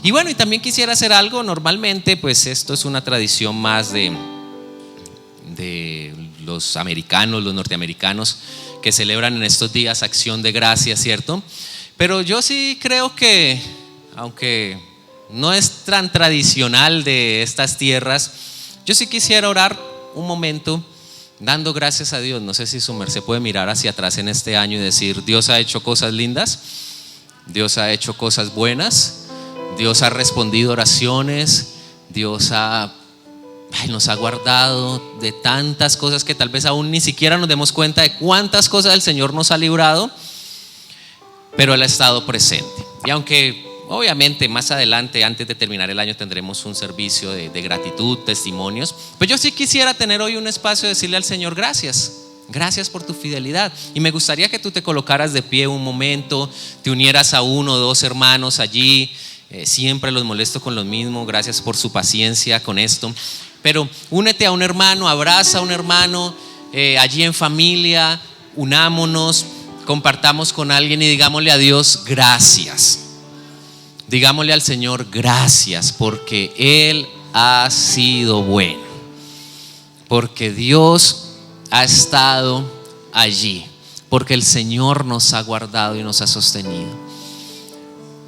Y bueno, y también quisiera hacer algo. Normalmente pues esto es una tradición más de los americanos, los norteamericanos, que celebran en estos días Acción de Gracias, ¿cierto? Pero yo sí creo que, aunque no es tan tradicional de estas tierras, yo sí quisiera orar un momento dando gracias a Dios. No sé si su merced puede mirar hacia atrás en este año y decir: Dios ha hecho cosas lindas, Dios ha hecho cosas buenas, Dios ha respondido oraciones, Dios nos ha guardado de tantas cosas que tal vez aún ni siquiera nos demos cuenta de cuántas cosas el Señor nos ha librado, pero Él ha estado presente. Y aunque obviamente más adelante, antes de terminar el año, tendremos un servicio de gratitud, testimonios, pues yo sí quisiera tener hoy un espacio de decirle al Señor: gracias, gracias por tu fidelidad. Y me gustaría que tú te colocaras de pie un momento, te unieras a uno o dos hermanos allí. Siempre los molesto con lo mismo, gracias por su paciencia con esto. Pero únete a un hermano, abraza a un hermano, allí en familia, unámonos, compartamos con alguien y digámosle a Dios gracias. Digámosle al Señor gracias, porque Él ha sido bueno, porque Dios ha estado allí, porque el Señor nos ha guardado y nos ha sostenido.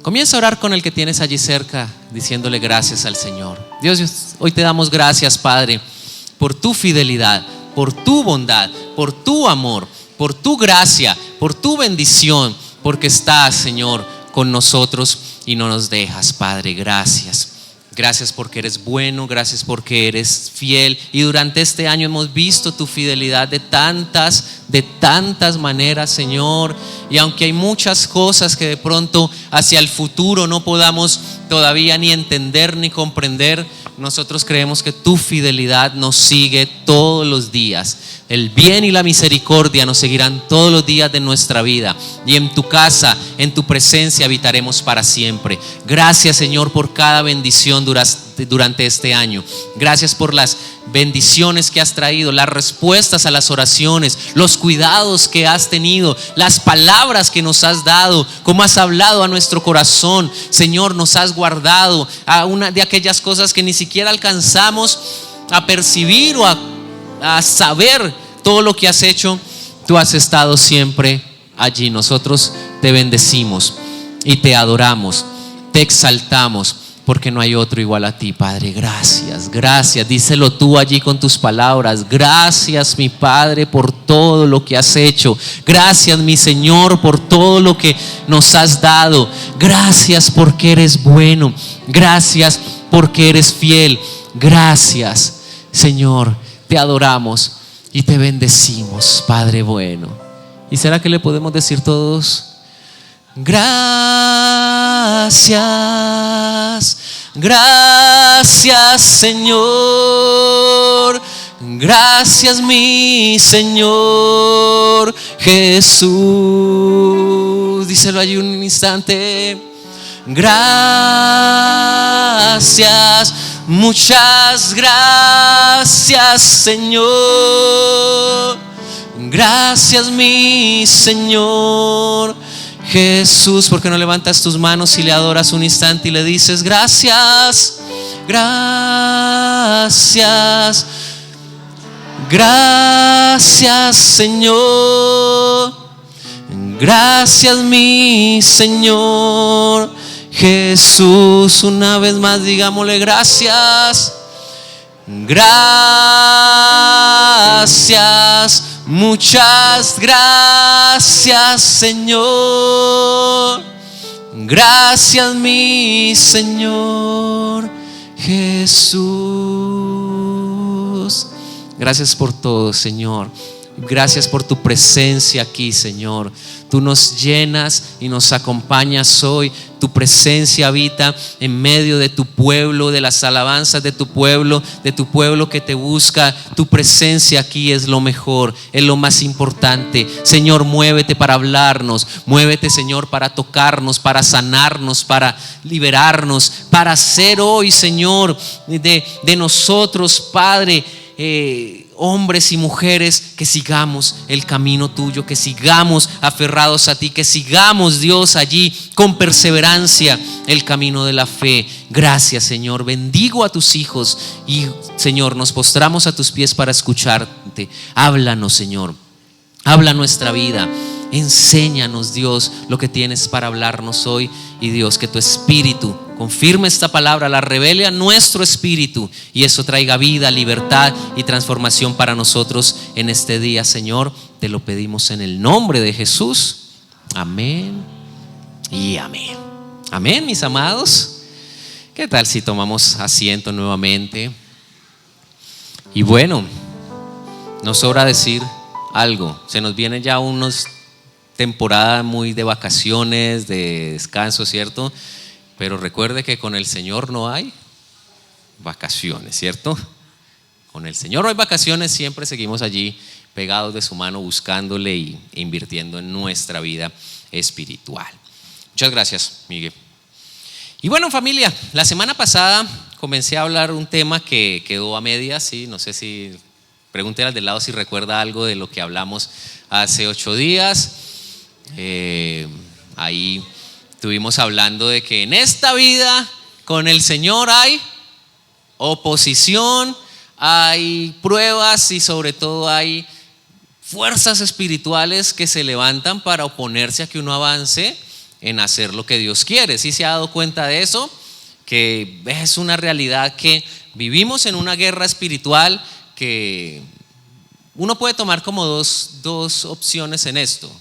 Comienza a orar con el que tienes allí cerca, diciéndole gracias al Señor. Dios, hoy te damos gracias, Padre, por tu fidelidad, por tu bondad, por tu amor, por tu gracia, por tu bendición, porque estás, Señor, con nosotros y no nos dejas, Padre. Gracias. Gracias porque eres bueno, gracias porque eres fiel. Y durante este año hemos visto tu fidelidad de tantas maneras, Señor. Y aunque hay muchas cosas que de pronto hacia el futuro no podamos todavía ni entender ni comprender, nosotros creemos que tu fidelidad nos sigue todos los días. El bien y la misericordia nos seguirán todos los días de nuestra vida, y en tu casa, en tu presencia habitaremos para siempre. Gracias, Señor, por cada bendición durante este año. Gracias por las bendiciones que has traído, las respuestas a las oraciones, los cuidados que has tenido, las palabras que nos has dado, cómo has hablado a nuestro corazón. Señor, nos has guardado a una de aquellas cosas que ni siquiera alcanzamos a percibir o a saber. Todo lo que has hecho, tú has estado siempre allí. Nosotros te bendecimos y te adoramos, te exaltamos, porque no hay otro igual a ti, Padre. Gracias, gracias. Díselo tú allí con tus palabras. Gracias, mi Padre, por todo lo que has hecho. Gracias, mi Señor, por todo lo que nos has dado. Gracias porque eres bueno. Gracias porque eres fiel. Gracias, Señor. Te adoramos y te bendecimos, Padre bueno. ¿Y será que le podemos decir todos? Gracias, gracias, Señor. Gracias, mi Señor Jesús. Díselo allí un instante. Gracias, muchas gracias, Señor. Gracias, mi Señor Jesús. ¿Por qué no levantas tus manos y le adoras un instante y le dices gracias, gracias, gracias, Señor. Gracias, mi Señor Jesús. Una vez más digámosle gracias, gracias, muchas gracias, Señor. Gracias, mi Señor Jesús. Gracias por todo, Señor. Gracias por tu presencia aquí, Señor. Tú nos llenas y nos acompañas hoy. Tu presencia habita en medio de tu pueblo, de las alabanzas de tu pueblo que te busca. Tu presencia aquí es lo mejor, es lo más importante. Señor, muévete para hablarnos. Muévete, Señor, para tocarnos, para sanarnos, para liberarnos, para hacer hoy, Señor, de nosotros, Padre, hombres y mujeres que sigamos el camino tuyo, que sigamos aferrados a ti, que sigamos, Dios, allí con perseverancia el camino de la fe. Gracias, Señor. Bendigo a tus hijos y, Señor, nos postramos a tus pies para escucharte. Háblanos, Señor. Habla nuestra vida. Enséñanos, Dios, lo que tienes para hablarnos hoy. Y, Dios, que tu espíritu confirme esta palabra, la revele a nuestro espíritu, y eso traiga vida, libertad y transformación para nosotros en este día, Señor. Te lo pedimos en el nombre de Jesús. Amén y amén. Amén, mis amados. ¿Qué tal si tomamos asiento nuevamente? Y bueno, nos sobra decir algo. Se nos viene ya unos temporada muy de vacaciones, de descanso, ¿cierto? Pero recuerde que con el Señor no hay vacaciones, ¿cierto? Con el Señor no hay vacaciones, siempre seguimos allí pegados de su mano, buscándole e invirtiendo en nuestra vida espiritual. Muchas gracias, Miguel. Y bueno, familia, la semana pasada comencé a hablar un tema que quedó a medias, ¿sí? No sé si, pregúntenle al del lado si recuerda algo de lo que hablamos hace 8 días. Ahí estuvimos hablando de que en esta vida con el Señor hay oposición, hay pruebas y sobre todo hay fuerzas espirituales que se levantan para oponerse a que uno avance en hacer lo que Dios quiere. ¿Sí se ha dado cuenta de eso? Que es una realidad, que vivimos en una guerra espiritual, que uno puede tomar como dos opciones en esto.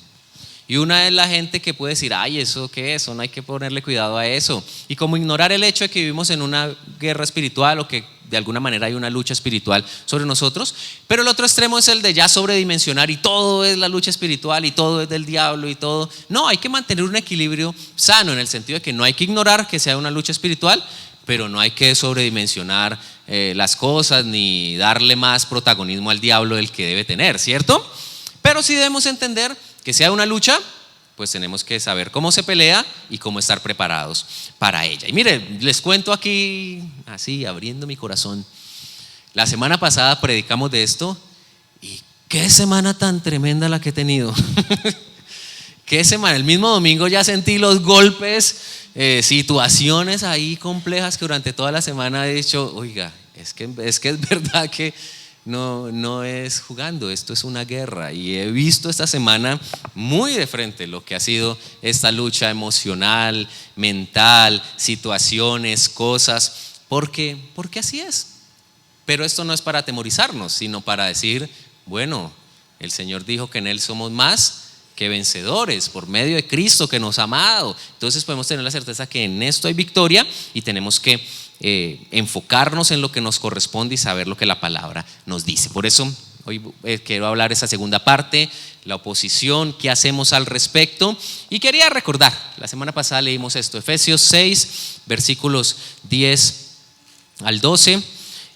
Y una es la gente que puede decir, ay, ¿eso qué es? No hay que ponerle cuidado a eso. Y como ignorar el hecho de que vivimos en una guerra espiritual, o que de alguna manera hay una lucha espiritual sobre nosotros. Pero el otro extremo es el de ya sobredimensionar y todo es la lucha espiritual y todo es del diablo y todo. No, hay que mantener un equilibrio sano, en el sentido de que no hay que ignorar que sea una lucha espiritual, pero no hay que sobredimensionar las cosas ni darle más protagonismo al diablo del que debe tener, ¿cierto? Pero sí debemos entender que sea una lucha, pues tenemos que saber cómo se pelea y cómo estar preparados para ella. Y mire, les cuento aquí, así abriendo mi corazón. La semana pasada predicamos de esto y qué semana tan tremenda la que he tenido. Qué semana, el mismo domingo ya sentí los golpes, situaciones ahí complejas que durante toda la semana he dicho, oiga, es que es verdad que no es jugando, esto es una guerra. Y he visto esta semana muy de frente lo que ha sido esta lucha emocional, mental, situaciones, cosas, porque así es. Pero esto no es para atemorizarnos, sino para decir, bueno, el Señor dijo que en Él somos más que vencedores por medio de Cristo que nos ha amado. Entonces podemos tener la certeza que en esto hay victoria, y tenemos que enfocarnos en lo que nos corresponde y saber lo que la palabra nos dice. Por eso hoy quiero hablar esa segunda parte, la oposición, qué hacemos al respecto. Y quería recordar, la semana pasada leímos esto, Efesios 6 versículos 10 al 12.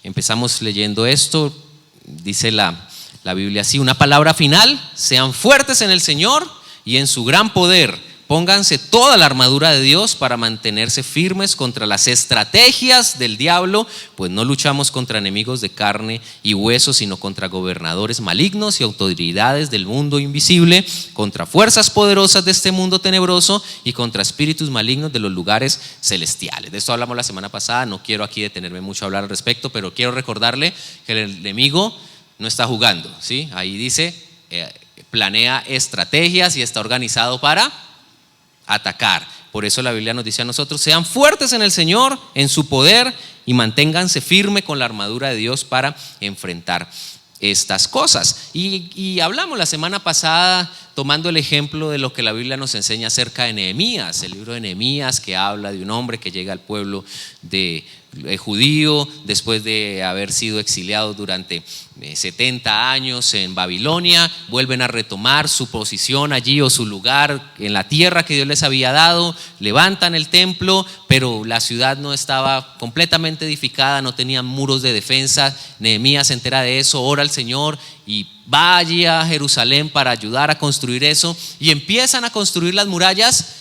Empezamos leyendo esto. Dice la Biblia así: una palabra final: sean fuertes en el Señor y en su gran poder. Pónganse toda la armadura de Dios para mantenerse firmes contra las estrategias del diablo, pues no luchamos contra enemigos de carne y hueso, sino contra gobernadores malignos y autoridades del mundo invisible, contra fuerzas poderosas de este mundo tenebroso y contra espíritus malignos de los lugares celestiales. De esto hablamos la semana pasada, no quiero aquí detenerme mucho a hablar al respecto, pero quiero recordarle que el enemigo no está jugando, ¿sí? Ahí dice, planea estrategias y está organizado para atacar. Por eso la Biblia nos dice a nosotros: sean fuertes en el Señor, en su poder, y manténganse firme con la armadura de Dios para enfrentar estas cosas. Y hablamos la semana pasada tomando el ejemplo de lo que la Biblia nos enseña acerca de Nehemías, el libro de Nehemías, que habla de un hombre que llega al pueblo judío después de haber sido exiliado durante 70 años en Babilonia. Vuelven a retomar su posición allí, o su lugar en la tierra que Dios les había dado, levantan el templo, pero la ciudad no estaba completamente edificada, no tenía muros de defensa. Nehemías se entera de eso, ora al Señor y va allí a Jerusalén para ayudar a construir eso, y empiezan a construir las murallas.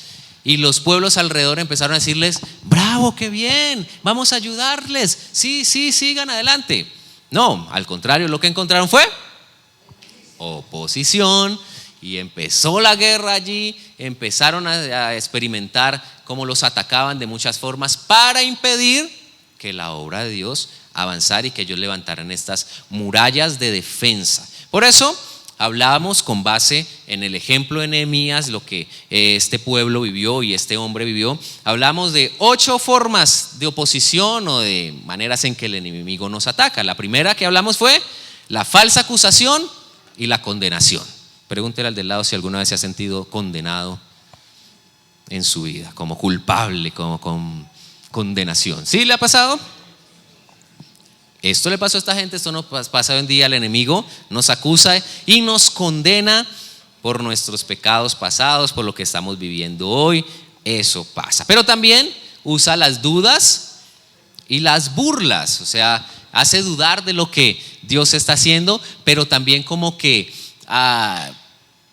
Y los pueblos alrededor empezaron a decirles: bravo, qué bien, vamos a ayudarles, sí, sigan adelante. No, al contrario, lo que encontraron fue oposición y empezó la guerra allí. Empezaron a experimentar cómo los atacaban de muchas formas para impedir que la obra de Dios avanzara y que ellos levantaran estas murallas de defensa. Por eso hablábamos con base en el ejemplo de Nehemías, lo que este pueblo vivió y este hombre vivió. Hablamos de 8 formas de oposición o de maneras en que el enemigo nos ataca. La primera que hablamos fue la falsa acusación y la condenación. Pregúntele al del lado si alguna vez se ha sentido condenado en su vida, como culpable, como con condenación. ¿Sí le ha pasado? Esto le pasó a esta gente, esto nos pasa hoy en día. El enemigo nos acusa y nos condena por nuestros pecados pasados, por lo que estamos viviendo hoy. Eso pasa. Pero también usa las dudas y las burlas, o sea, hace dudar de lo que Dios está haciendo, pero también como que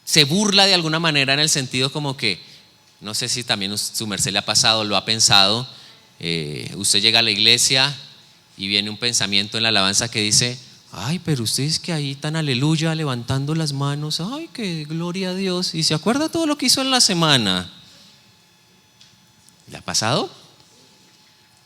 se burla de alguna manera, en el sentido como que, no sé si también su merced le ha pasado, lo ha pensado. Usted llega a la iglesia y viene un pensamiento en la alabanza que dice: ay, pero ustedes que ahí tan aleluya, levantando las manos, ay, que gloria a Dios, y se acuerda todo lo que hizo en la semana. ¿Le ha pasado?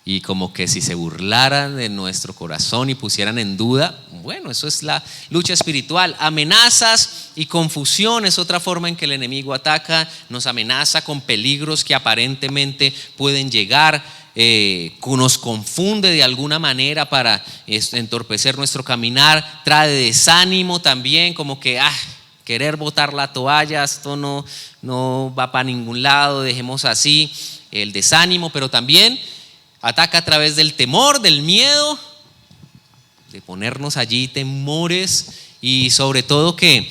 Y como que si se burlaran de nuestro corazón y pusieran en duda. Bueno, eso es la lucha espiritual. Amenazas y confusión es otra forma en que el enemigo ataca. Nos amenaza con peligros que aparentemente pueden llegar, nos confunde de alguna manera para entorpecer nuestro caminar. Trae desánimo también, como que querer botar la toalla, esto no va para ningún lado, dejemos así. El desánimo, pero también ataca a través del temor, del miedo, de ponernos allí temores, y sobre todo que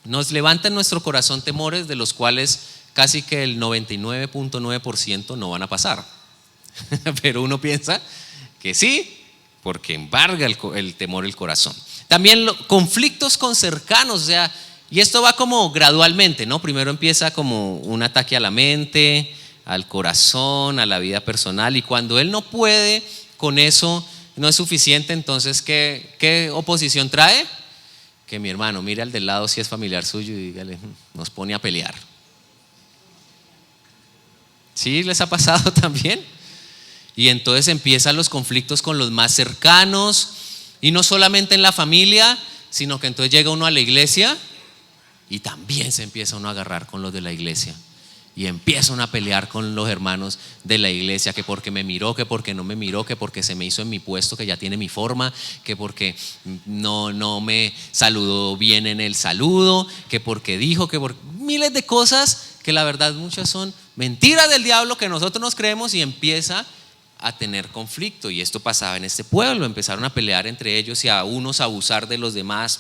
nos levanta en nuestro corazón temores de los cuales casi que el 99.9% no van a pasar. Pero uno piensa que sí, porque embarga el temor el corazón. También conflictos con cercanos, o sea, y esto va como gradualmente, ¿no? Primero empieza como un ataque a la mente, al corazón, a la vida personal, y cuando él no puede con eso, no es suficiente, entonces ¿qué oposición trae? Que mi hermano mire al del lado si es familiar suyo y dígale, nos pone a pelear. ¿Sí les ha pasado también? Y entonces empiezan los conflictos con los más cercanos, y no solamente en la familia, sino que entonces llega uno a la iglesia y también se empieza uno a agarrar con los de la iglesia. Y empiezan a pelear con los hermanos de la iglesia, que porque me miró, que porque no me miró, que porque se me hizo en mi puesto, que ya tiene mi forma, que porque no me saludó bien en el saludo, que porque dijo, que por miles de cosas que la verdad muchas son mentiras del diablo que nosotros nos creemos, y empieza a tener conflicto. Y esto pasaba en este pueblo, empezaron a pelear entre ellos y a unos a abusar de los demás.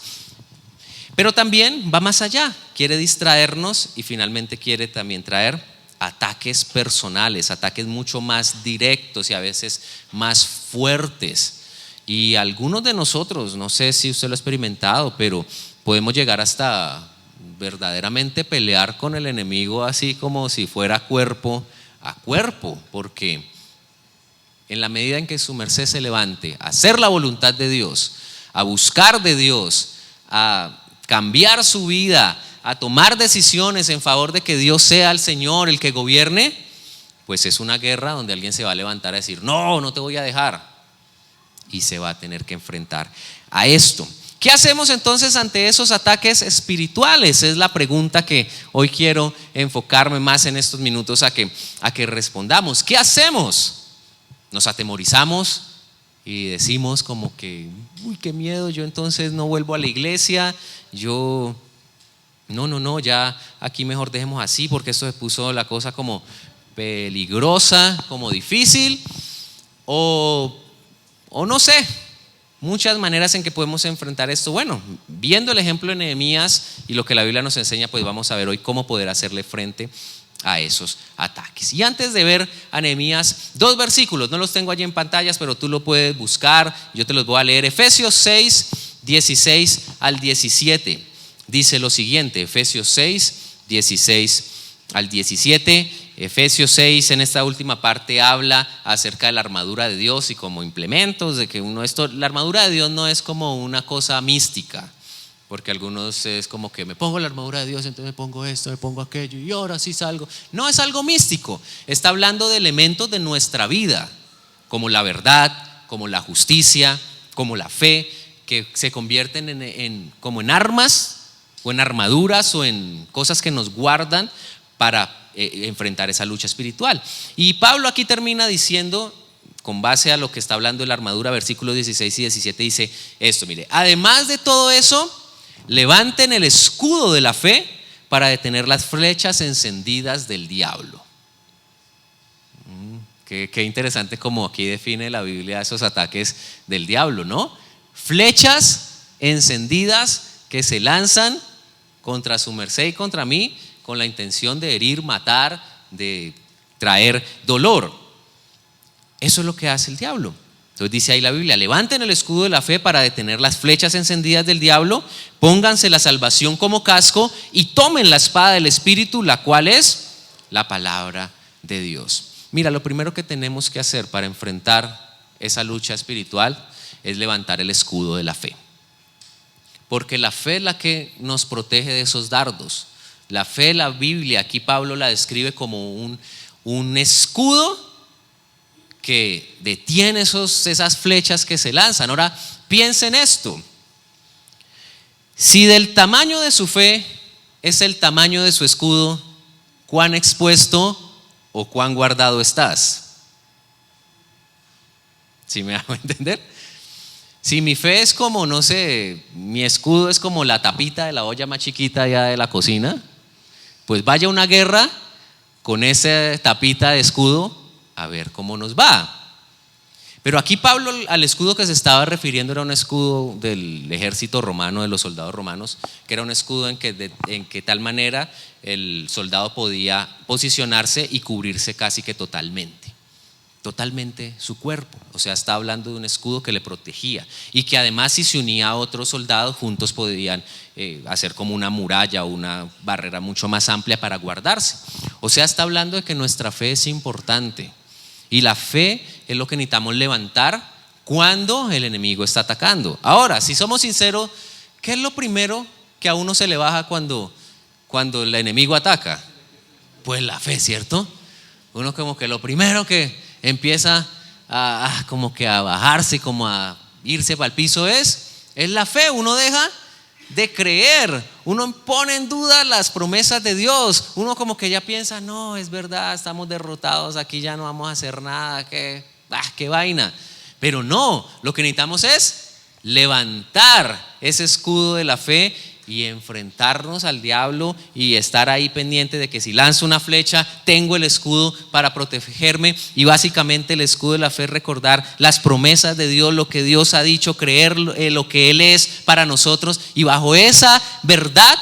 Pero también va más allá, quiere distraernos y finalmente quiere también traer ataques personales, ataques mucho más directos y a veces más fuertes. Y algunos de nosotros, no sé si usted lo ha experimentado, pero podemos llegar hasta verdaderamente pelear con el enemigo, así como si fuera cuerpo a cuerpo, porque en la medida en que su merced se levante a hacer la voluntad de Dios, a buscar de Dios, a cambiar su vida, a tomar decisiones en favor de que Dios sea el Señor, el que gobierne, pues es una guerra donde alguien se va a levantar a decir: no te voy a dejar, y se va a tener que enfrentar a esto. ¿Qué hacemos entonces ante esos ataques espirituales? Es la pregunta que hoy quiero enfocarme más en estos minutos a que respondamos. ¿Qué hacemos? ¿Nos atemorizamos y decimos como que uy, qué miedo, yo entonces no vuelvo a la iglesia, yo no, ya aquí mejor dejemos así porque esto se puso la cosa como peligrosa, como difícil, o no sé, muchas maneras en que podemos enfrentar esto? Bueno, viendo el ejemplo de Nehemías y lo que la Biblia nos enseña, pues vamos a ver hoy cómo poder hacerle frente a esos ataques. Y antes de ver a Nehemías, 2 versículos, no los tengo allí en pantallas, pero tú lo puedes buscar, yo te los voy a leer. Efesios 6, 16 al 17 dice lo siguiente. Efesios 6, 16 al 17, Efesios 6 en esta última parte habla acerca de la armadura de Dios y como implementos de que la armadura de Dios no es como una cosa mística, porque algunos es como que me pongo la armadura de Dios, entonces me pongo esto, me pongo aquello y ahora sí salgo. No es algo místico, está hablando de elementos de nuestra vida, como la verdad, como la justicia, como la fe, que se convierten como en armas o en armaduras o en cosas que nos guardan para enfrentar esa lucha espiritual. Y Pablo aquí termina diciendo, con base a lo que está hablando de la armadura, versículos 16 y 17 dice esto, mire: además de todo eso, levanten el escudo de la fe para detener las flechas encendidas del diablo. Qué interesante como aquí define la Biblia esos ataques del diablo, ¿no? Flechas encendidas que se lanzan contra su merced y contra mí, con la intención de herir, matar, de traer dolor. Eso es lo que hace el diablo. Entonces dice ahí la Biblia: levanten el escudo de la fe para detener las flechas encendidas del diablo, pónganse la salvación como casco y tomen la espada del Espíritu, la cual es la palabra de Dios. Mira, lo primero que tenemos que hacer para enfrentar esa lucha espiritual es levantar el escudo de la fe, porque la fe es la que nos protege de esos dardos. La fe, la Biblia, aquí Pablo la describe como un escudo que detiene esas flechas que se lanzan. Ahora piensa en esto: si del tamaño de su fe es el tamaño de su escudo, ¿cuán expuesto o cuán guardado estás? ¿Sí me hago entender? Si mi fe es como, no sé, mi escudo es como la tapita de la olla más chiquita ya de la cocina, pues vaya una guerra con esa tapita de escudo a ver cómo nos va. Pero aquí Pablo, al escudo que se estaba refiriendo, era un escudo del ejército romano, de los soldados romanos, que era un escudo en que tal manera el soldado podía posicionarse y cubrirse casi que totalmente su cuerpo. O sea, está hablando de un escudo que le protegía y que además, si se unía a otros soldados, juntos podían hacer como una muralla o una barrera mucho más amplia para guardarse. O sea, está hablando de que nuestra fe es importante, y la fe es lo que necesitamos levantar cuando el enemigo está atacando. Ahora, si somos sinceros, ¿qué es lo primero que a uno se le baja cuando el enemigo ataca? Pues la fe, ¿cierto? Uno como que lo primero que empieza como que a bajarse, como a irse para el piso es la fe. Uno deja de creer, uno pone en duda las promesas de Dios, uno como que ya piensa: no, es verdad, estamos derrotados, aquí ya no vamos a hacer nada, qué vaina. Pero no, lo que necesitamos es levantar ese escudo de la fe y enfrentarnos al diablo y estar ahí pendiente de que si lanzo una flecha tengo el escudo para protegerme. Y básicamente el escudo de la fe es recordar las promesas de Dios, lo que Dios ha dicho, creer lo que Él es para nosotros, y bajo esa verdad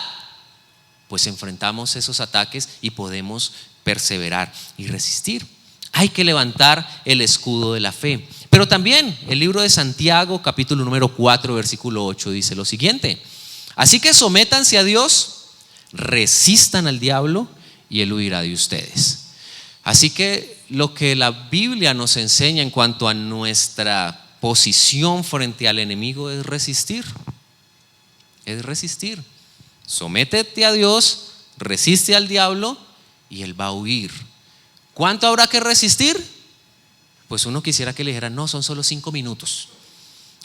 pues enfrentamos esos ataques y podemos perseverar y resistir. Hay que levantar el escudo de la fe. Pero también el libro de Santiago, capítulo número 4, versículo 8, dice lo siguiente: así que sométanse a Dios, resistan al diablo y él huirá de ustedes. Así que lo que la Biblia nos enseña en cuanto a nuestra posición frente al enemigo es resistir. Es resistir. Sométete a Dios, resiste al diablo y él va a huir. ¿Cuánto habrá que resistir? Pues uno quisiera que le dijera: no, son solo 5 minutos.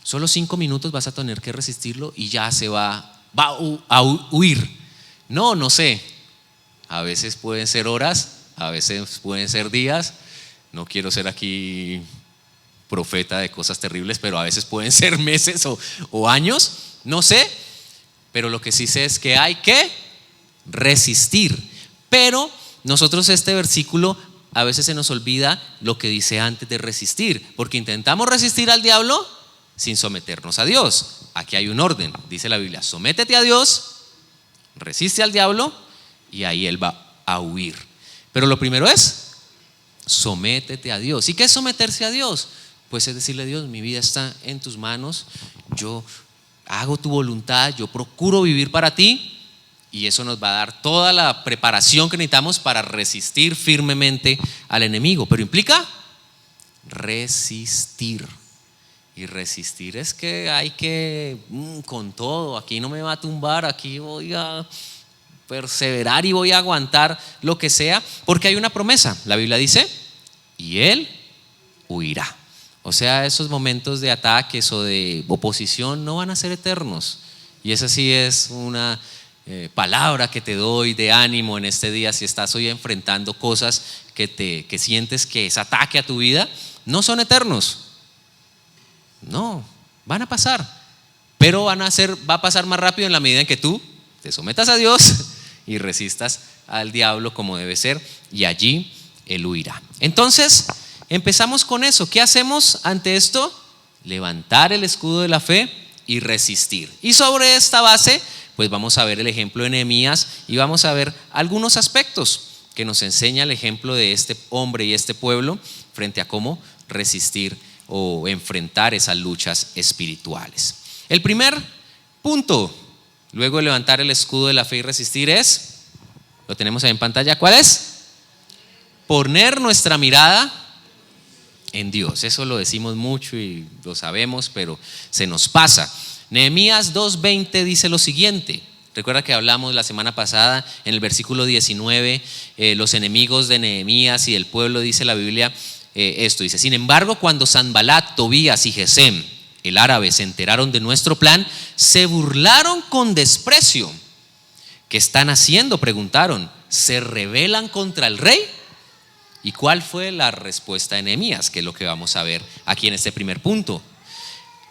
Solo 5 minutos vas a tener que resistirlo y ya se va a huir. No sé. A veces pueden ser horas, a veces pueden ser días. No quiero ser aquí profeta de cosas terribles, pero a veces pueden ser meses o años. No sé. Pero lo que sí sé es que hay que resistir. Pero nosotros, este versículo, a veces se nos olvida lo que dice antes de resistir, porque intentamos resistir al diablo sin someternos a Dios. Aquí hay un orden, dice la Biblia: sométete a Dios, resiste al diablo y ahí él va a huir. Pero lo primero es sométete a Dios. ¿Y qué es someterse a Dios? Pues es decirle: Dios, mi vida está en tus manos, yo hago tu voluntad, yo procuro vivir para ti Y eso nos va a dar toda la preparación que necesitamos para resistir firmemente al enemigo. Pero implica resistir. Y resistir es que hay que con todo. Aquí no me va a tumbar, aquí voy a perseverar y voy a aguantar lo que sea, porque hay una promesa. La Biblia dice: y él huirá. O sea, esos momentos de ataques o de oposición no van a ser eternos. Y esa sí es una palabra que te doy de ánimo en este día. Si estás hoy enfrentando cosas que sientes que es ataque a tu vida, no son eternos. No, van a pasar, pero va a pasar más rápido en la medida en que tú te sometas a Dios y resistas al diablo como debe ser, y allí él huirá. Entonces empezamos con eso. ¿Qué hacemos ante esto? Levantar el escudo de la fe y resistir. Y sobre esta base pues vamos a ver el ejemplo de Nehemías y vamos a ver algunos aspectos que nos enseña el ejemplo de este hombre y este pueblo frente a cómo resistir o enfrentar esas luchas espirituales. El primer punto, luego de levantar el escudo de la fe y resistir, es, lo tenemos ahí en pantalla, ¿cuál es? Poner nuestra mirada en Dios. Eso lo decimos mucho y lo sabemos, pero se nos pasa. Nehemías 2:20 dice lo siguiente. Recuerda que hablamos la semana pasada en el versículo 19, los enemigos de Nehemías y del pueblo, dice la Biblia esto, dice: sin embargo, cuando Sanbalat, Tobías y Gesem, el árabe, se enteraron de nuestro plan, se burlaron con desprecio. ¿Qué están haciendo?, preguntaron. ¿Se rebelan contra el rey? ¿Y cuál fue la respuesta de Nehemías? Que es lo que vamos a ver aquí en este primer punto.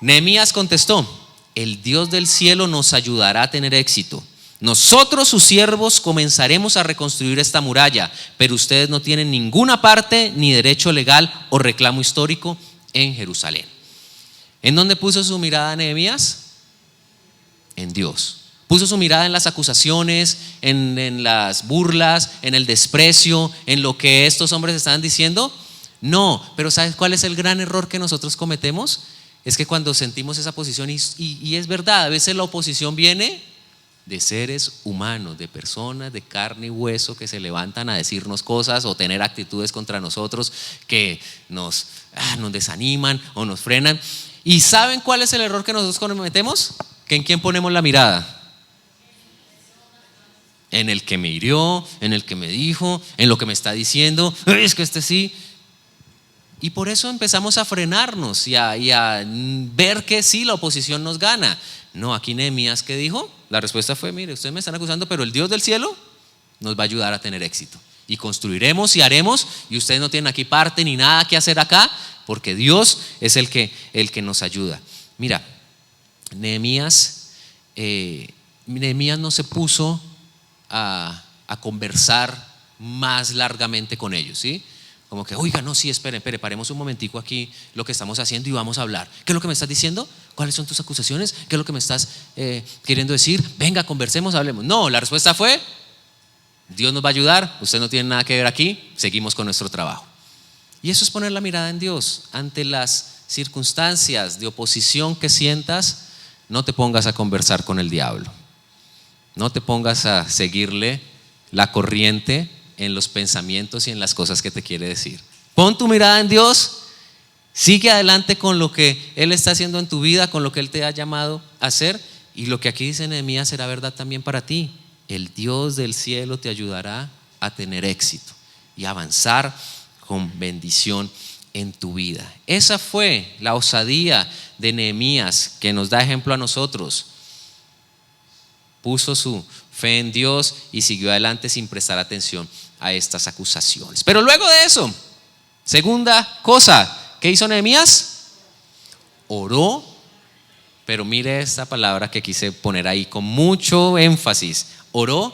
Nehemías contestó: el Dios del cielo nos ayudará a tener éxito. Nosotros, sus siervos, comenzaremos a reconstruir esta muralla, pero ustedes no tienen ninguna parte ni derecho legal o reclamo histórico en Jerusalén. ¿En dónde puso su mirada Nehemías? En Dios. Puso su mirada en las acusaciones, en las burlas, en el desprecio, en lo que estos hombres estaban diciendo. No, pero ¿sabes cuál es el gran error que nosotros cometemos? Es que cuando sentimos esa posición, y es verdad, a veces la oposición viene de seres humanos, de personas de carne y hueso que se levantan a decirnos cosas o tener actitudes contra nosotros que nos desaniman o nos frenan. ¿Y saben cuál es el error que nosotros cometemos? ¿Que en quién ponemos la mirada? En el que me hirió, en el que me dijo, en lo que me está diciendo. Es que sí. Y por eso empezamos a frenarnos y a ver que sí, la oposición nos gana. No, aquí Nehemías, ¿qué dijo? La respuesta fue: mire, ustedes me están acusando, pero el Dios del cielo nos va a ayudar a tener éxito. Y construiremos y haremos, y ustedes no tienen aquí parte ni nada que hacer acá, porque Dios es el que nos ayuda. Mira, Nehemías no se puso a conversar más largamente con ellos, ¿sí? Como que, oiga, no, sí, espere, paremos un momentico aquí lo que estamos haciendo y vamos a hablar. ¿Qué es lo que me estás diciendo? ¿Cuáles son tus acusaciones? ¿Qué es lo que me estás queriendo decir? Venga, conversemos, hablemos. No, la respuesta fue: Dios nos va a ayudar, usted no tiene nada que ver aquí, seguimos con nuestro trabajo. Y eso es poner la mirada en Dios. Ante las circunstancias de oposición que sientas, no te pongas a conversar con el diablo. No te pongas a seguirle la corriente en los pensamientos y en las cosas que te quiere decir. Pon tu mirada en Dios, sigue adelante con lo que Él está haciendo en tu vida, con lo que Él te ha llamado a hacer, y lo que aquí dice Nehemías será verdad también para ti. El Dios del cielo te ayudará a tener éxito y avanzar con bendición en tu vida. Esa fue la osadía de Nehemías que nos da ejemplo a nosotros. Puso su fe en Dios y siguió adelante sin prestar atención a estas acusaciones. Pero luego de eso, segunda cosa, ¿qué hizo Nehemías? Oró. Pero mire esta palabra que quise poner ahí con mucho énfasis: oró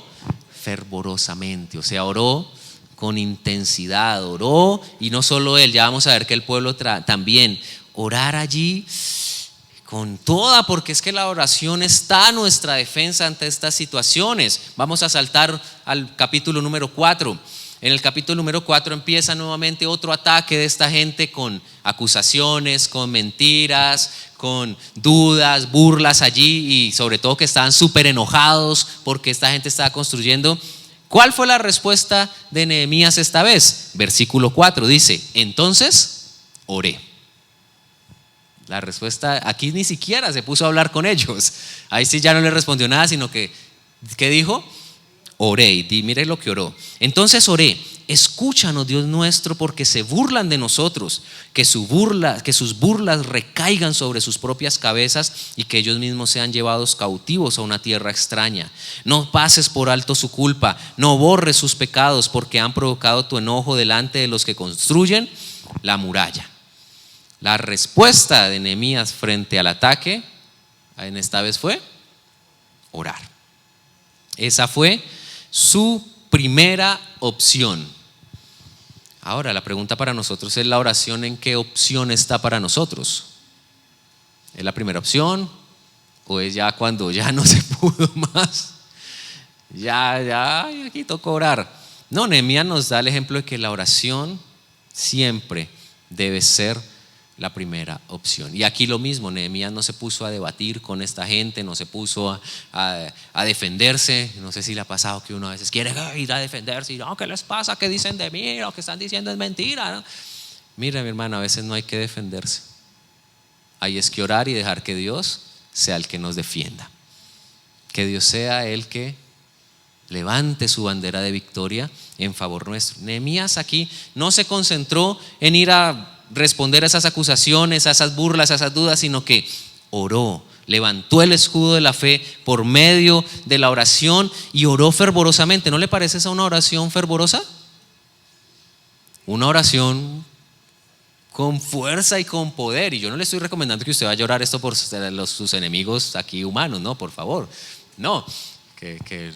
fervorosamente, o sea, oró con intensidad, oró, y no solo él, ya vamos a ver que el pueblo también, orar allí con toda, porque es que la oración está a nuestra defensa ante estas situaciones. Vamos a saltar al capítulo número 4. En el capítulo número 4 empieza nuevamente otro ataque de esta gente con acusaciones, con mentiras, con dudas, burlas allí, y sobre todo que estaban súper enojados porque esta gente estaba construyendo. ¿Cuál fue la respuesta de Nehemías esta vez? Versículo 4 dice: entonces oré. La respuesta aquí ni siquiera se puso a hablar con ellos. Ahí sí ya no le respondió nada, sino que ¿qué dijo? Oré. Y mire lo que oró. Entonces oré: escúchanos, Dios nuestro, porque se burlan de nosotros, que sus burlas recaigan sobre sus propias cabezas y que ellos mismos sean llevados cautivos a una tierra extraña. No pases por alto su culpa, no borres sus pecados, porque han provocado tu enojo delante de los que construyen la muralla. La respuesta de Nehemías frente al ataque en esta vez fue orar. Esa fue su primera opción. Ahora la pregunta para nosotros es: ¿la oración en qué opción está para nosotros? ¿Es la primera opción o es ya cuando ya no se pudo más? Ya aquí tocó orar. No, Nehemías nos da el ejemplo de que la oración siempre debe ser la primera opción. Y aquí lo mismo, Nehemías no se puso a debatir con esta gente, no se puso a defenderse. No sé si le ha pasado que uno a veces quiere ir a defenderse y no, ¿qué les pasa? ¿Qué dicen de mí? Lo que están diciendo es mentira, ¿no? Mira, mi hermano, a veces no hay que defenderse. Hay es que orar y dejar que Dios sea el que nos defienda. Que Dios sea el que levante su bandera de victoria en favor nuestro. Nehemías aquí no se concentró en ir a responder a esas acusaciones, a esas burlas, a esas dudas, sino que oró, levantó el escudo de la fe por medio de la oración y oró fervorosamente. ¿No le parece esa una oración fervorosa? Una oración con fuerza y con poder. Y yo no le estoy recomendando que usted vaya a orar esto por sus enemigos aquí humanos, no, por favor. No, que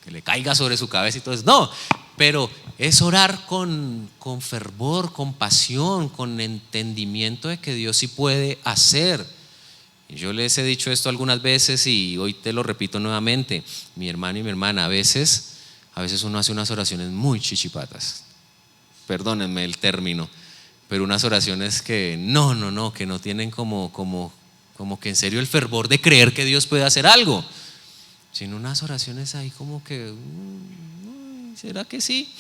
le caiga sobre su cabeza y todo eso. No, pero es orar con fervor, con pasión, con entendimiento de que Dios sí puede hacer. Yo les he dicho esto algunas veces y hoy te lo repito nuevamente, mi hermano y mi hermana, a veces uno hace unas oraciones muy chichipatas, perdónenme el término, pero unas oraciones que que no tienen como que en serio el fervor de creer que Dios puede hacer algo, sino unas oraciones ahí como que ¿será que sí?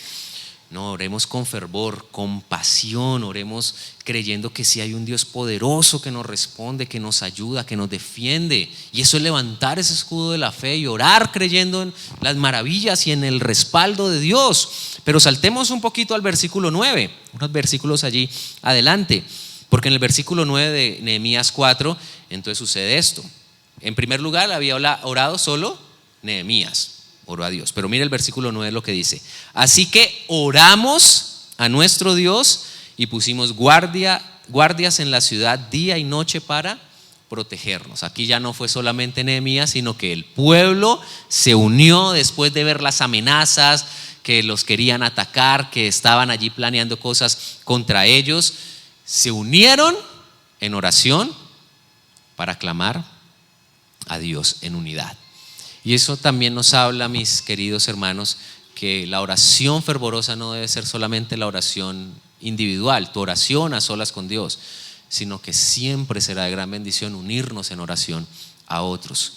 No, oremos con fervor, con pasión, oremos creyendo que sí hay un Dios poderoso que nos responde, que nos ayuda, que nos defiende. Y eso es levantar ese escudo de la fe y orar creyendo en las maravillas y en el respaldo de Dios. Pero saltemos un poquito al versículo 9, unos versículos allí adelante, porque en el versículo 9 de Nehemías 4, entonces sucede esto. En primer lugar, había orado solo Nehemías. Oró a Dios, pero mira el versículo 9 lo que dice: así que oramos a nuestro Dios y pusimos guardias en la ciudad día y noche para protegernos. Aquí ya no fue solamente Nehemías, sino que el pueblo se unió después de ver las amenazas, que los querían atacar, que estaban allí planeando cosas contra ellos. Se unieron en oración para clamar a Dios en unidad. Y eso también nos habla, mis queridos hermanos, que la oración fervorosa no debe ser solamente la oración individual, tu oración a solas con Dios, sino que siempre será de gran bendición unirnos en oración a otros,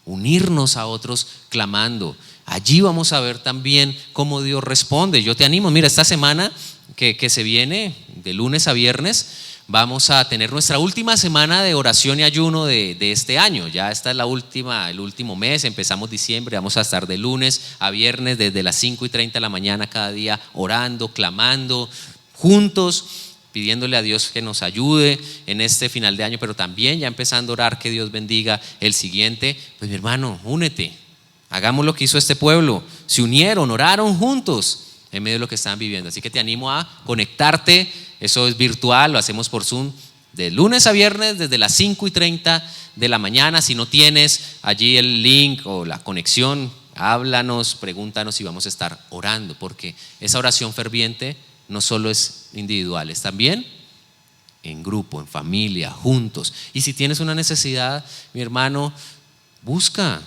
unirnos a otros clamando. Allí vamos a ver también cómo Dios responde. Yo te animo, mira, esta semana que se viene, de lunes a viernes, vamos a tener nuestra última semana de oración y ayuno de este año. Ya esta es el último mes, empezamos diciembre, vamos a estar de lunes a viernes desde las 5:30 de la mañana cada día orando, clamando, juntos, pidiéndole a Dios que nos ayude en este final de año, pero también ya empezando a orar que Dios bendiga el siguiente. Pues mi hermano, únete, hagamos lo que hizo este pueblo, se unieron, oraron juntos en medio de lo que estaban viviendo. Así que te animo a conectarte. Eso es virtual, lo hacemos por Zoom de lunes a viernes desde las 5:30 de la mañana. Si no tienes allí el link o la conexión, háblanos, pregúntanos y vamos a estar orando, porque esa oración ferviente no solo es individual, es también en grupo, en familia, juntos. Y si tienes una necesidad, mi hermano, busca,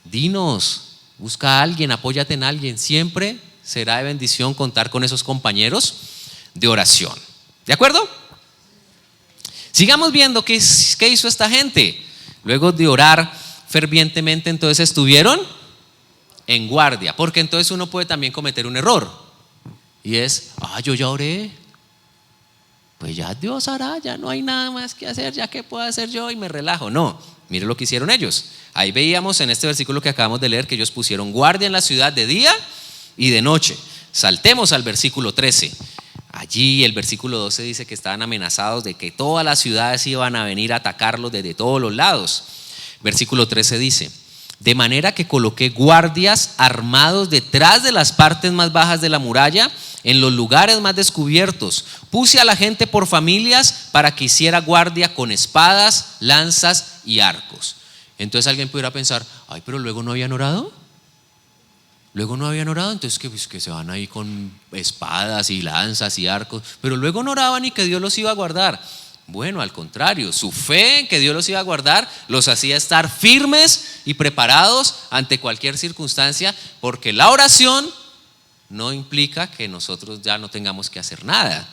dinos, busca a alguien, apóyate en alguien. Siempre será de bendición contar con esos compañeros de oración. ¿De acuerdo? Sigamos viendo qué hizo esta gente. Luego de orar fervientemente, entonces estuvieron en guardia, porque entonces uno puede también cometer un error, y es: yo ya oré, pues ya Dios hará, ya no hay nada más que hacer, ya que puedo hacer yo, y me relajo. No, mire lo que hicieron ellos. Ahí veíamos en este versículo que acabamos de leer que ellos pusieron guardia en la ciudad de día y de noche. Saltemos al versículo 13. Allí el versículo 12 dice que estaban amenazados de que todas las ciudades iban a venir a atacarlos desde todos los lados. Versículo 13 dice: de manera que coloqué guardias armados detrás de las partes más bajas de la muralla, en los lugares más descubiertos. Puse a la gente por familias para que hiciera guardia con espadas, lanzas y arcos. Entonces alguien pudiera pensar: pero luego no habían orado. Entonces que se van ahí con espadas y lanzas y arcos, pero luego no oraban y que Dios los iba a guardar. Bueno, al contrario, su fe en que Dios los iba a guardar los hacía estar firmes y preparados ante cualquier circunstancia, porque la oración no implica que nosotros ya no tengamos que hacer nada,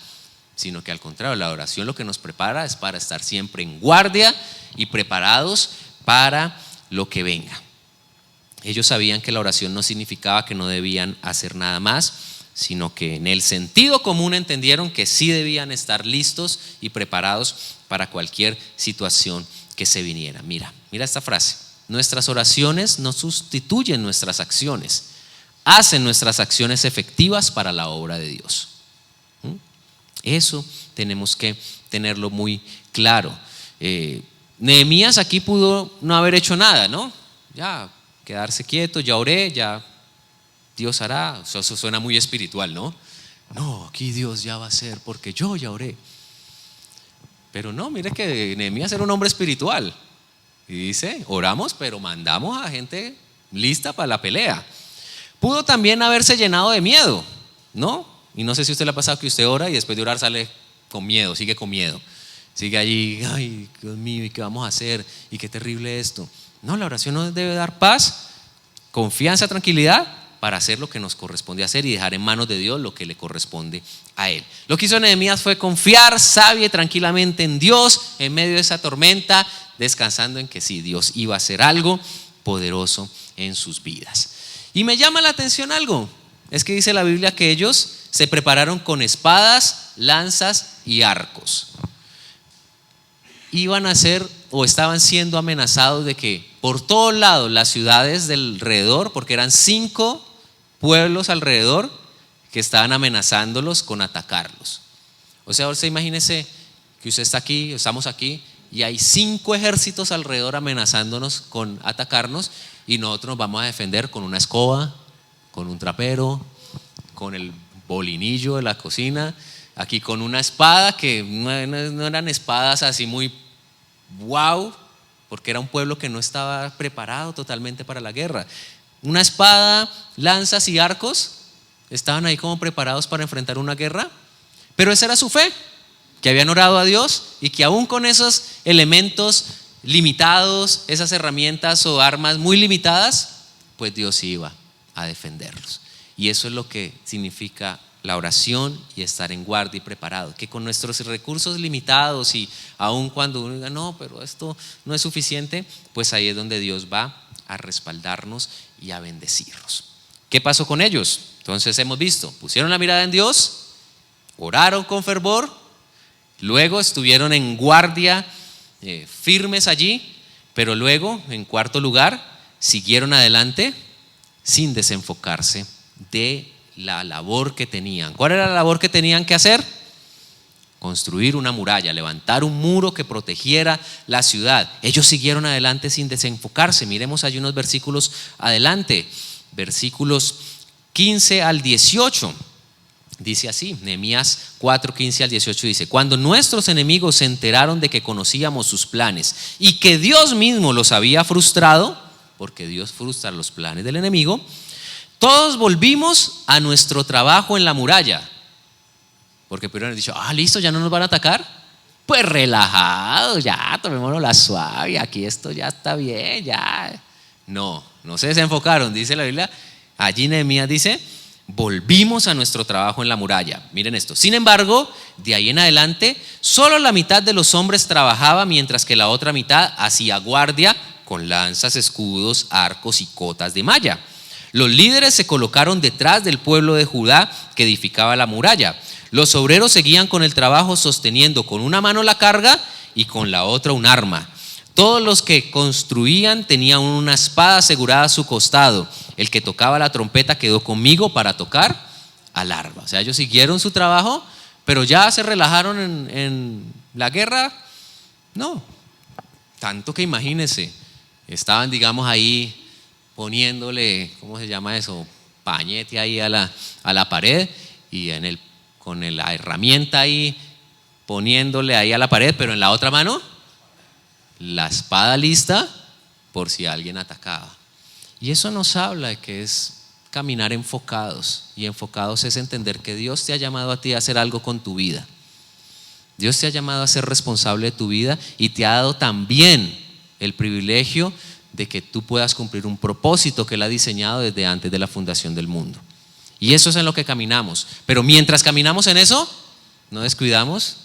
sino que al contrario, la oración lo que nos prepara es para estar siempre en guardia y preparados para lo que venga. Ellos sabían que la oración no significaba que no debían hacer nada más, sino que en el sentido común entendieron que sí debían estar listos y preparados para cualquier situación que se viniera. Mira esta frase: nuestras oraciones no sustituyen nuestras acciones, hacen nuestras acciones efectivas para la obra de Dios. Eso tenemos que tenerlo muy claro. Nehemías aquí pudo no haber hecho nada, ¿no? Ya quedarse quieto, ya oré, ya Dios hará. Eso suena muy espiritual, ¿no? No, aquí Dios ya va a hacer porque yo ya oré. Pero no, mire que Nehemías era un hombre espiritual y dice: oramos, pero mandamos a gente lista para la pelea. Pudo también haberse llenado de miedo, ¿no? Y no sé si a usted le ha pasado que usted ora y después de orar sale con miedo, sigue con miedo, sigue allí: ay, Dios mío, ¿y qué vamos a hacer? ¿Y qué terrible esto? No, la oración nos debe dar paz, confianza, tranquilidad para hacer lo que nos corresponde hacer y dejar en manos de Dios lo que le corresponde a Él. Lo que hizo Nehemías fue confiar sabia y tranquilamente en Dios en medio de esa tormenta, descansando en que sí, Dios iba a hacer algo poderoso en sus vidas. Y me llama la atención algo, es que dice la Biblia que ellos se prepararon con espadas, lanzas y arcos. Iban a ser o estaban siendo amenazados de que por todos lados las ciudades del alrededor, porque eran 5 pueblos alrededor que estaban amenazándolos con atacarlos. O sea, ahora imagínese que usted está aquí, estamos aquí y hay 5 ejércitos alrededor amenazándonos con atacarnos, y nosotros nos vamos a defender con una escoba, con un trapero, con el bolinillo de la cocina, aquí con una espada que no eran espadas así muy wow, porque era un pueblo que no estaba preparado totalmente para la guerra. Una espada, lanzas y arcos estaban ahí como preparados para enfrentar una guerra, pero esa era su fe, que habían orado a Dios y que aún con esos elementos limitados, esas herramientas o armas muy limitadas, pues Dios iba a defenderlos. Y eso es lo que significa la oración y estar en guardia y preparado, que con nuestros recursos limitados y aun cuando uno diga no, pero esto no es suficiente, pues ahí es donde Dios va a respaldarnos y a bendecirnos. ¿Qué pasó con ellos? Entonces hemos visto, pusieron la mirada en Dios, oraron con fervor, luego estuvieron en guardia firmes allí, pero luego en cuarto lugar siguieron adelante sin desenfocarse de la labor que tenían. ¿Cuál era la labor que tenían que hacer? Construir una muralla, levantar un muro que protegiera la ciudad. Ellos siguieron adelante sin desenfocarse. Miremos allí unos versículos adelante, versículos 15 al 18. Dice así, Nehemías 4, 15 al 18 dice: cuando nuestros enemigos se enteraron de que conocíamos sus planes y que Dios mismo los había frustrado, porque Dios frustra los planes del enemigo, todos volvimos a nuestro trabajo en la muralla. Porque primero han dicho: listo, ya no nos van a atacar. Pues relajados, ya tomémonos la suave, aquí esto ya está bien, ya. No se desenfocaron, dice la Biblia. Allí Nehemías dice: volvimos a nuestro trabajo en la muralla. Miren esto. Sin embargo, de ahí en adelante, solo la mitad de los hombres trabajaba, mientras que la otra mitad hacía guardia con lanzas, escudos, arcos y cotas de malla. Los líderes se colocaron detrás del pueblo de Judá que edificaba la muralla. Los obreros seguían con el trabajo, sosteniendo con una mano la carga y con la otra un arma. Todos los que construían tenían una espada asegurada a su costado. El que tocaba la trompeta quedó conmigo para tocar al arpa. O sea, ellos siguieron su trabajo, pero ya se relajaron en la guerra. No, tanto que imagínense, estaban, digamos, ahí poniéndole, ¿cómo se llama eso? Pañete ahí a la pared y con la herramienta ahí poniéndole ahí a la pared, pero en la otra mano la espada lista por si alguien atacaba. Y eso nos habla de que es caminar enfocados, y enfocados es entender que Dios te ha llamado a ti a hacer algo con tu vida. Dios te ha llamado a ser responsable de tu vida y te ha dado también el privilegio de que tú puedas cumplir un propósito que Él ha diseñado desde antes de la fundación del mundo. Y eso es en lo que caminamos. Pero mientras caminamos en eso, no descuidamos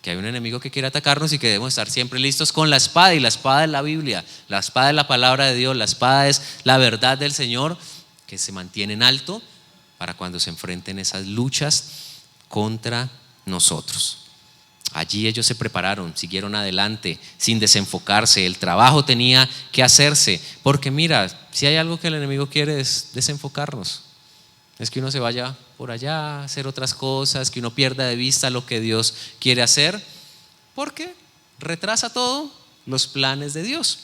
que hay un enemigo que quiere atacarnos y que debemos estar siempre listos con la espada. Y la espada es la Biblia, la espada es la palabra de Dios, la espada es la verdad del Señor, que se mantiene en alto para cuando se enfrenten esas luchas contra nosotros. Allí ellos se prepararon, siguieron adelante sin desenfocarse. El trabajo tenía que hacerse, porque mira, si hay algo que el enemigo quiere es desenfocarnos. Es que uno se vaya por allá a hacer otras cosas, que uno pierda de vista lo que Dios quiere hacer, porque retrasa todo los planes de Dios.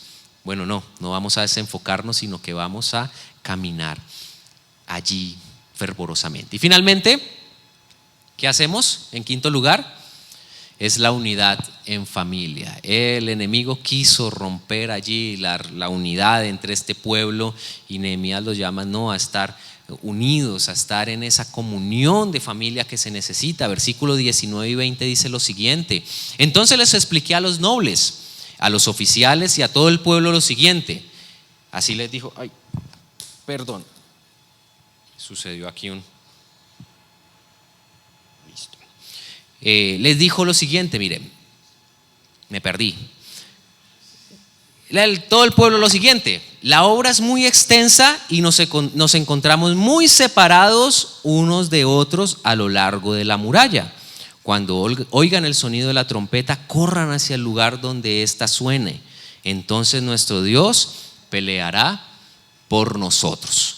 Bueno, no vamos a desenfocarnos, sino que vamos a caminar allí fervorosamente. Y finalmente, ¿qué hacemos? En quinto lugar, es la unidad en familia. El enemigo quiso romper allí la unidad entre este pueblo, y Nehemías los llama a estar unidos, a estar en esa comunión de familia que se necesita. Versículos 19 y 20 dice lo siguiente: entonces les expliqué a los nobles, a los oficiales y a todo el pueblo lo siguiente. Así les dijo, perdón, sucedió aquí les dijo lo siguiente, miren, me perdí. Todo el pueblo lo siguiente: la obra es muy extensa y nos encontramos muy separados unos de otros a lo largo de la muralla. Cuando oigan el sonido de la trompeta, corran hacia el lugar donde ésta suene. Entonces nuestro Dios peleará por nosotros.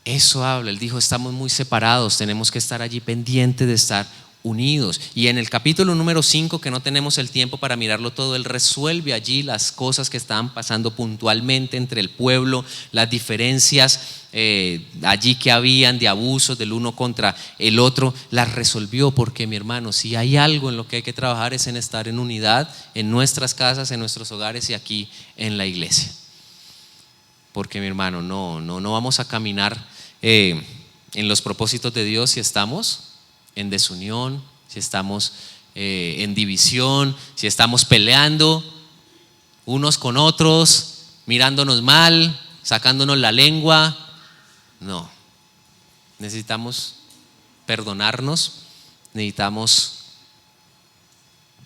Eso habla, él dijo, estamos muy separados, tenemos que estar allí pendientes de estar unidos. Y en el capítulo número 5, que no tenemos el tiempo para mirarlo todo, él resuelve allí las cosas que estaban pasando puntualmente entre el pueblo, las diferencias allí que habían de abusos del uno contra el otro, las resolvió. Porque, mi hermano, si hay algo en lo que hay que trabajar es en estar en unidad en nuestras casas, en nuestros hogares y aquí en la iglesia. Porque, mi hermano, no vamos a caminar en los propósitos de Dios si estamos en desunión, si estamos en división, si estamos peleando unos con otros, mirándonos mal, sacándonos la lengua. No, necesitamos perdonarnos, necesitamos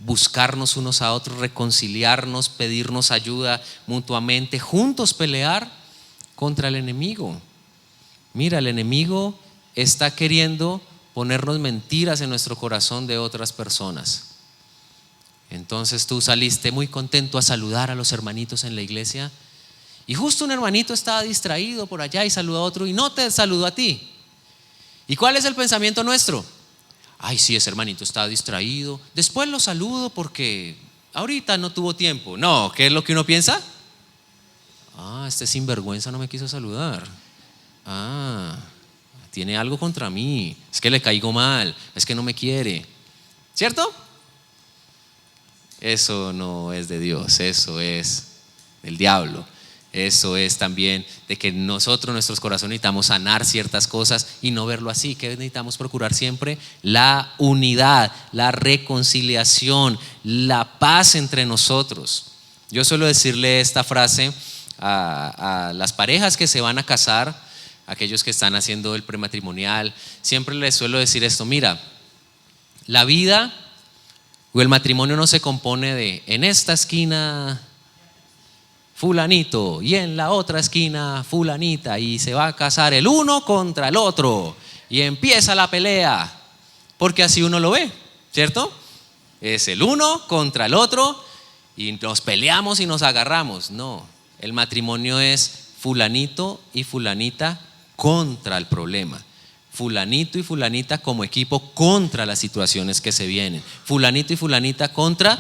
buscarnos unos a otros, reconciliarnos, pedirnos ayuda mutuamente, juntos pelear contra el enemigo. Mira, el enemigo está queriendo ponernos mentiras en nuestro corazón de otras personas. Entonces tú saliste muy contento a saludar a los hermanitos en la iglesia, y justo un hermanito estaba distraído por allá y saludó a otro y no te saludó a ti. ¿Y cuál es el pensamiento nuestro? Ay, sí, ese hermanito estaba distraído, después lo saludo porque ahorita no tuvo tiempo. No, ¿qué es lo que uno piensa? Este sinvergüenza no me quiso saludar. Tiene algo contra mí, es que le caigo mal, es que no me quiere, ¿cierto? Eso no es de Dios, eso es del diablo. Eso es también de que nosotros, nuestros corazones, necesitamos sanar ciertas cosas y no verlo así. ¿Qué necesitamos procurar siempre? La unidad, la reconciliación, la paz entre nosotros. Yo suelo decirle esta frase a las parejas que se van a casar, aquellos que están haciendo el prematrimonial, siempre les suelo decir esto: mira, la vida o el matrimonio no se compone de en esta esquina fulanito y en la otra esquina fulanita, y se va a casar el uno contra el otro y empieza la pelea, porque así uno lo ve, ¿cierto? Es el uno contra el otro y nos peleamos y nos agarramos. No, el matrimonio es fulanito y fulanita contra el problema, fulanito y fulanita como equipo contra las situaciones que se vienen, fulanito y fulanita contra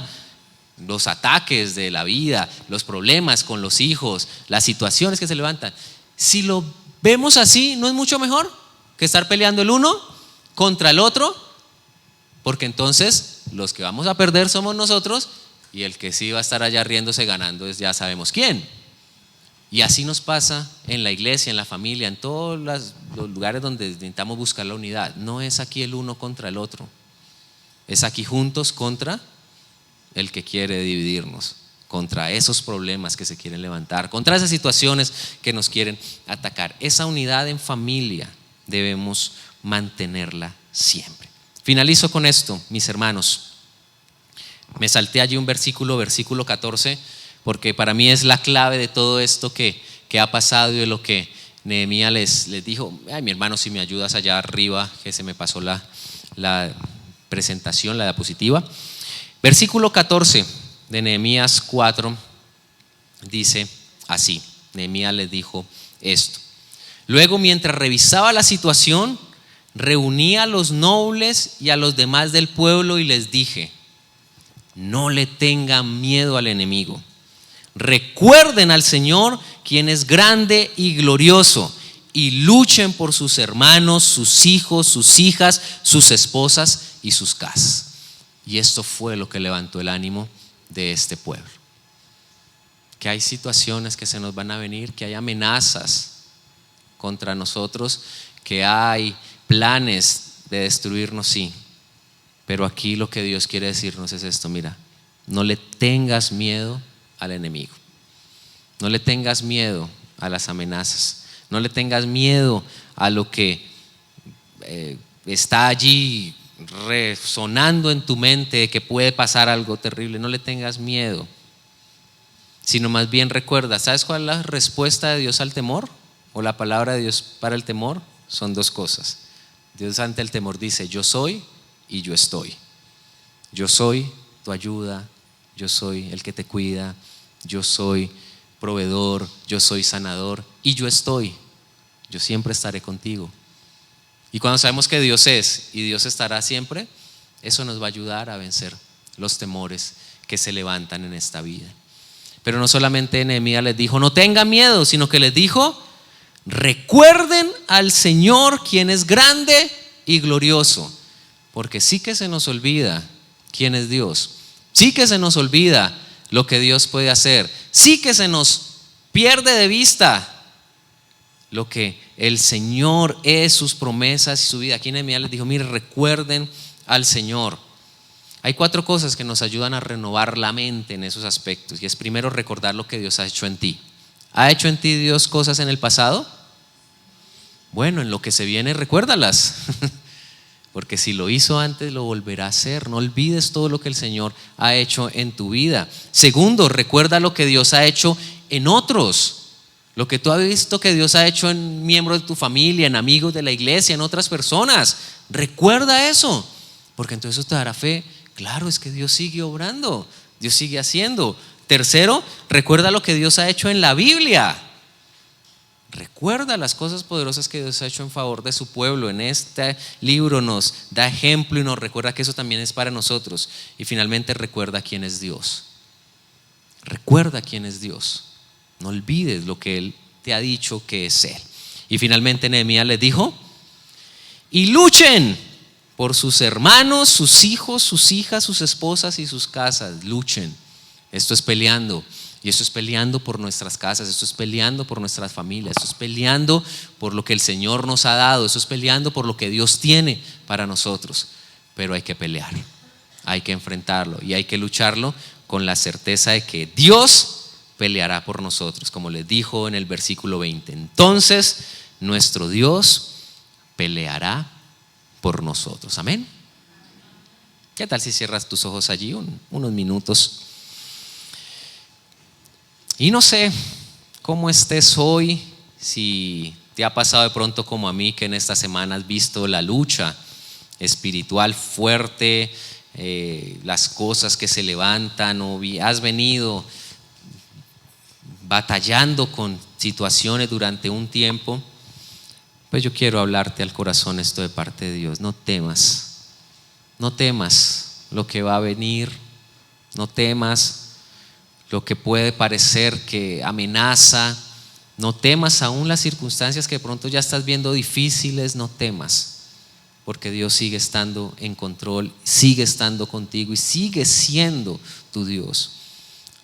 los ataques de la vida, los problemas con los hijos, las situaciones que se levantan. Si lo vemos así, ¿no es mucho mejor que estar peleando el uno contra el otro? Porque entonces los que vamos a perder somos nosotros, y el que sí va a estar allá riéndose ganando es ya sabemos quién. Y así nos pasa en la iglesia, en la familia, en todos los lugares donde intentamos buscar la unidad. No es aquí el uno contra el otro, es aquí juntos contra el que quiere dividirnos, contra esos problemas que se quieren levantar, contra esas situaciones que nos quieren atacar. Esa unidad en familia debemos mantenerla siempre. Finalizo con esto, mis hermanos. Me salté allí un versículo 14, porque para mí es la clave de todo esto que ha pasado y de lo que Nehemías les dijo. Ay, mi hermano, si me ayudas allá arriba, que se me pasó la presentación, la diapositiva. Versículo 14 de Nehemías 4 dice así: Nehemías les dijo esto: luego, mientras revisaba la situación, reuní a los nobles y a los demás del pueblo y les dije: no le tengan miedo al enemigo, recuerden al Señor, quien es grande y glorioso, y luchen por sus hermanos, sus hijos, sus hijas, sus esposas y sus casas. Y esto fue lo que levantó el ánimo de este pueblo. Que hay situaciones que se nos van a venir, que hay amenazas contra nosotros, que hay planes de destruirnos, sí. Pero aquí lo que Dios quiere decirnos es esto: mira, no le tengas miedo al enemigo, no le tengas miedo a las amenazas, no le tengas miedo a lo que está allí resonando en tu mente, que puede pasar algo terrible. No le tengas miedo, sino más bien recuerda. ¿Sabes cuál es la respuesta de Dios al temor? O la palabra de Dios para el temor son dos cosas. Dios ante el temor dice: yo soy y yo estoy. Yo soy tu ayuda, yo soy el que te cuida, yo soy proveedor, yo soy sanador, y yo estoy. Yo siempre estaré contigo. Y cuando sabemos que Dios es y Dios estará siempre, eso nos va a ayudar a vencer los temores que se levantan en esta vida. Pero no solamente Nehemías les dijo no tengan miedo, sino que les dijo: recuerden al Señor, quien es grande y glorioso. Porque sí que se nos olvida quién es Dios, sí que se nos olvida lo que Dios puede hacer, sí que se nos pierde de vista lo que el Señor es, sus promesas y su vida. Aquí Nehemías les dijo: mire, recuerden al Señor. Hay 4 cosas que nos ayudan a renovar la mente en esos aspectos. Y es primero recordar lo que Dios ha hecho en ti. ¿Ha hecho en ti Dios cosas en el pasado? Bueno, en lo que se viene, recuérdalas. Porque si lo hizo antes, lo volverá a hacer. No olvides todo lo que el Señor ha hecho en tu vida. Segundo, recuerda lo que Dios ha hecho en otros. Lo que tú has visto que Dios ha hecho en miembros de tu familia, en amigos de la iglesia, en otras personas. Recuerda eso, porque entonces eso te dará fe. Claro, es que Dios sigue obrando, Dios sigue haciendo. Tercero, recuerda lo que Dios ha hecho en la Biblia. Recuerda las cosas poderosas que Dios ha hecho en favor de su pueblo. En este libro nos da ejemplo y nos recuerda que eso también es para nosotros. Y finalmente, recuerda quién es Dios. Recuerda quién es Dios. No olvides lo que Él te ha dicho que es Él. Y finalmente Nehemías les dijo: y luchen por sus hermanos, sus hijos, sus hijas, sus esposas y sus casas. Luchen. Esto es peleando. Y esto es peleando por nuestras casas, esto es peleando por nuestras familias, esto es peleando por lo que el Señor nos ha dado, esto es peleando por lo que Dios tiene para nosotros. Pero hay que pelear, hay que enfrentarlo y hay que lucharlo con la certeza de que Dios peleará por nosotros, como les dijo en el versículo 20. Entonces nuestro Dios peleará por nosotros. Amén. ¿Qué tal si cierras tus ojos allí unos minutos? Y no sé cómo estés hoy, si te ha pasado de pronto como a mí, que en esta semana has visto la lucha espiritual fuerte, las cosas que se levantan, o has venido batallando con situaciones durante un tiempo. Pues yo quiero hablarte al corazón esto de parte de Dios. No temas lo que va a venir, no temas lo que puede parecer que amenaza, no temas aún las circunstancias que de pronto ya estás viendo difíciles, no temas, porque Dios sigue estando en control, sigue estando contigo y sigue siendo tu Dios.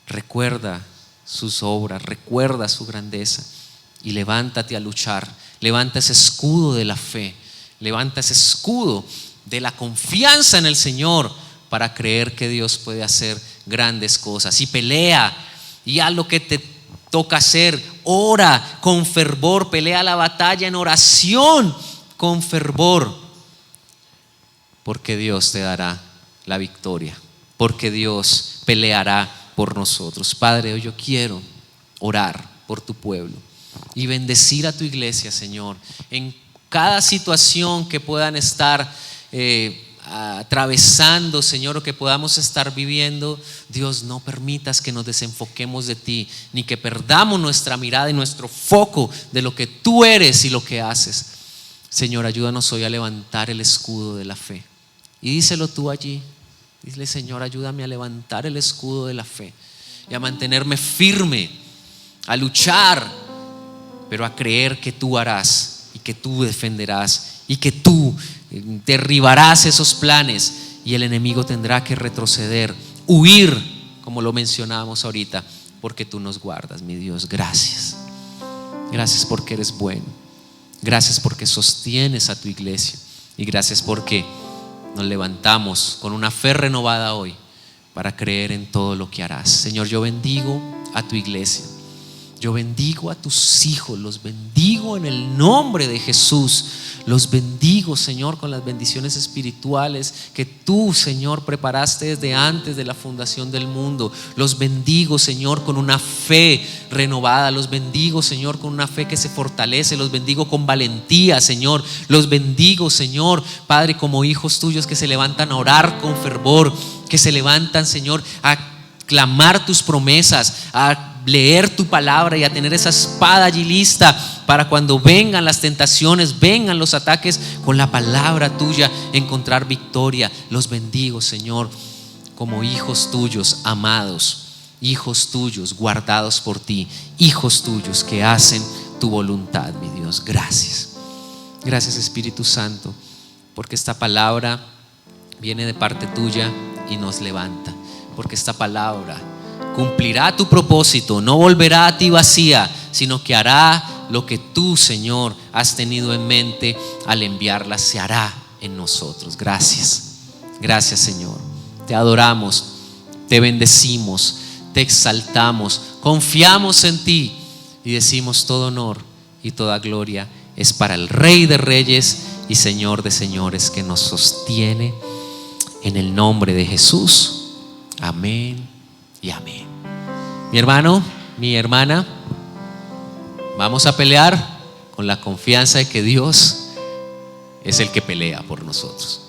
Recuerda sus obras, recuerda su grandeza y levántate a luchar. Levanta ese escudo de la fe, levanta ese escudo de la confianza en el Señor para creer que Dios puede hacer grandes cosas. Y pelea y haz lo que te toca hacer. Ora con fervor, pelea la batalla en oración con fervor, porque Dios te dará la victoria, porque Dios peleará por nosotros. Padre, hoy yo quiero orar por tu pueblo y bendecir a tu iglesia, Señor, en cada situación que puedan estar atravesando, Señor, o que podamos estar viviendo. Dios, no permitas que nos desenfoquemos de ti, ni que perdamos nuestra mirada y nuestro foco de lo que tú eres y lo que haces. Señor, ayúdanos hoy a levantar el escudo de la fe. Y díselo tú allí, dile: Señor, ayúdame a levantar el escudo de la fe y a mantenerme firme, a luchar, pero a creer que tú harás y que tú defenderás y que tú derribarás esos planes y el enemigo tendrá que retroceder, huir, como lo mencionábamos ahorita, porque tú nos guardas, mi Dios. Gracias, gracias porque eres bueno, gracias porque sostienes a tu iglesia y gracias porque nos levantamos con una fe renovada hoy para creer en todo lo que harás. Señor, yo bendigo a tu iglesia, yo bendigo a tus hijos, los bendigo en el nombre de Jesús. Los bendigo, Señor, con las bendiciones espirituales que tú, Señor, preparaste desde antes de la fundación del mundo. Los bendigo, Señor, con una fe renovada. Los bendigo, Señor, con una fe que se fortalece. Los bendigo con valentía, Señor. Los bendigo, Señor, Padre, como hijos tuyos que se levantan a orar con fervor, que se levantan, Señor, a clamar tus promesas, a leer tu palabra y a tener esa espada allí lista para cuando vengan las tentaciones, vengan los ataques, con la palabra tuya encontrar victoria. Los bendigo, Señor, como hijos tuyos amados, hijos tuyos guardados por ti, hijos tuyos que hacen tu voluntad, mi Dios. Gracias, gracias, Espíritu Santo, porque esta palabra viene de parte tuya y nos levanta, porque esta palabra cumplirá tu propósito, no volverá a ti vacía, sino que hará lo que tú, Señor, has tenido en mente al enviarla. Se hará en nosotros. Gracias, gracias, Señor. Te adoramos, te bendecimos, te exaltamos, confiamos en ti y decimos: todo honor y toda gloria es para el Rey de Reyes y Señor de Señores, que nos sostiene, en el nombre de Jesús. Amén y amén. Mi hermano, mi hermana, vamos a pelear con la confianza de que Dios es el que pelea por nosotros.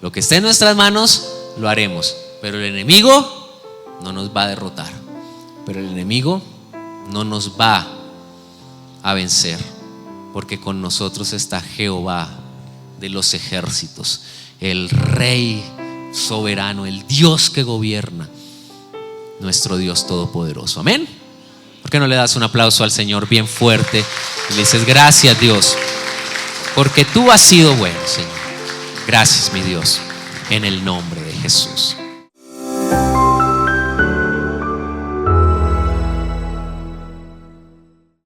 Lo que esté en nuestras manos lo haremos, pero el enemigo no nos va a derrotar, pero el enemigo no nos va a vencer, porque con nosotros está Jehová de los ejércitos, el Rey soberano, el Dios que gobierna, nuestro Dios todopoderoso. Amén. ¿Por qué no le das un aplauso al Señor bien fuerte y le dices: gracias, Dios, porque tú has sido bueno, Señor? Gracias, mi Dios, en el nombre de Jesús.